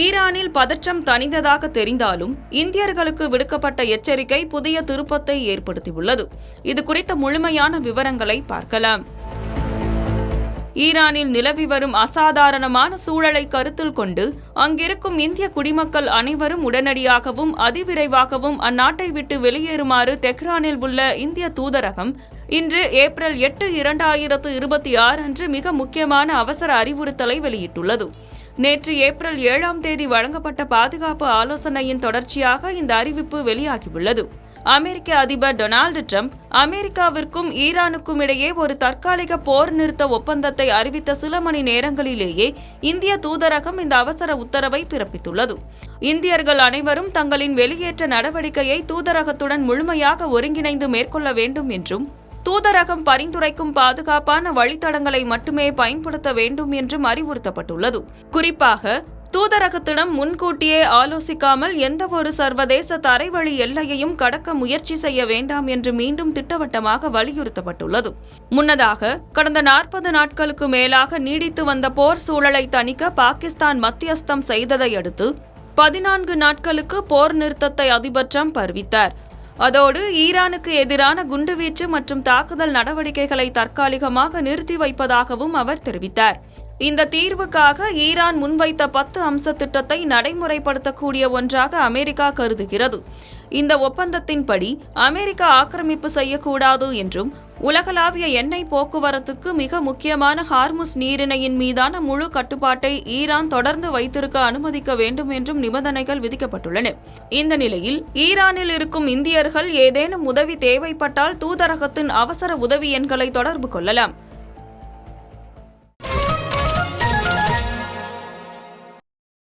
ஈரானில் பதற்றம் தணிந்ததாக தெரிந்தாலும் இந்தியர்களுக்கு விடுக்கப்பட்ட எச்சரிக்கை புதிய திருப்பத்தை ஏற்படுத்தியுள்ளது. இது குறித்த முழுமையான விவரங்களை பார்க்கலாம். ஈரானில் நிலவி வரும் அசாதாரணமான சூழலை கருத்தில் கொண்டு அங்கிருக்கும் இந்திய குடிமக்கள் அனைவரும் உடனடியாகவும் அதிவிரைவாகவும் அந்நாட்டை விட்டு வெளியேறுமாறு தெஹ்ரானில் உள்ள இந்திய தூதரகம் இன்று ஏப்ரல் 8, 2026 அன்று மிக முக்கியமான அவசர அறிவுறுத்தலை வெளியிட்டுள்ளது. நேற்று ஏப்ரல் 7ஆம் தேதி வழங்கப்பட்ட பாதுகாப்பு ஆலோசனையின் தொடர்ச்சியாக இந்த அறிவிப்பு வெளியாகியுள்ளது. அமெரிக்க அதிபர் டொனால்டு டிரம்ப் அமெரிக்காவிற்கும் ஈரானுக்கும் இடையே ஒரு தற்காலிக போர் நிறுத்த ஒப்பந்தத்தை அறிவித்த சில மணி நேரங்களிலேயே இந்திய தூதரகம் இந்த அவசர உத்தரவை பிறப்பித்துள்ளது. இந்தியர்கள் அனைவரும் தங்களின் வெளியேற்ற நடவடிக்கையை தூதரகத்துடன் முழுமையாக ஒருங்கிணைந்து மேற்கொள்ள வேண்டும் என்றும் தூதரகம் பரிந்துரைக்கும் பாதுகாப்பான வழித்தடங்களை மட்டுமே பயன்படுத்த வேண்டும் என்றும் அறிவுறுத்தப்பட்டுள்ளது. குறிப்பாக தூதரகத்திடம் முன்கூட்டியே ஆலோசிக்காமல் எந்தவொரு சர்வதேச தரைவழி எல்லையையும் கடக்க முயற்சி செய்ய வேண்டாம் என்று மீண்டும் திட்டவட்டமாக வலியுறுத்தப்பட்டுள்ளது. முன்னதாக கடந்த 40 நாட்களுக்கு மேலாக நீடித்து வந்த போர் சூழலை தணிக்க பாகிஸ்தான் மத்தியஸ்தம் செய்ததை அடுத்து 14 நாட்களுக்கு போர் நிறுத்தத்தை அதிபர் டிரம்ப் அறிவித்தார். அதோடு ஈரானுக்கு எதிரான குண்டுவீச்சு மற்றும் தாக்குதல் நடவடிக்கைகளை தற்காலிகமாக நிறுத்தி வைப்பதாகவும் அவர் தெரிவித்தார். இந்த தீர்வுக்காக ஈரான் முன்வைத்த 10 அம்ச திட்டத்தை நடைமுறைப்படுத்தக்கூடிய ஒன்றாக அமெரிக்கா கருதுகிறது. இந்த ஒப்பந்தத்தின்படி அமெரிக்கா ஆக்கிரமிப்பு செய்யக்கூடாது என்றும் உலகளாவிய எண்ணெய் போக்குவரத்துக்கு மிக முக்கியமான ஹார்முஸ் நீரிணையின் மீதான முழு கட்டுப்பாட்டை ஈரான் தொடர்ந்து வைத்திருக்க அனுமதிக்க வேண்டும் என்றும் நிபந்தனைகள் விதிக்கப்பட்டுள்ளன. இந்த நிலையில் ஈரானில் இருக்கும் இந்தியர்கள் ஏதேனும் உதவி தேவைப்பட்டால் தூதரகத்தின் அவசர உதவி எண்களை தொடர்பு கொள்ளலாம்.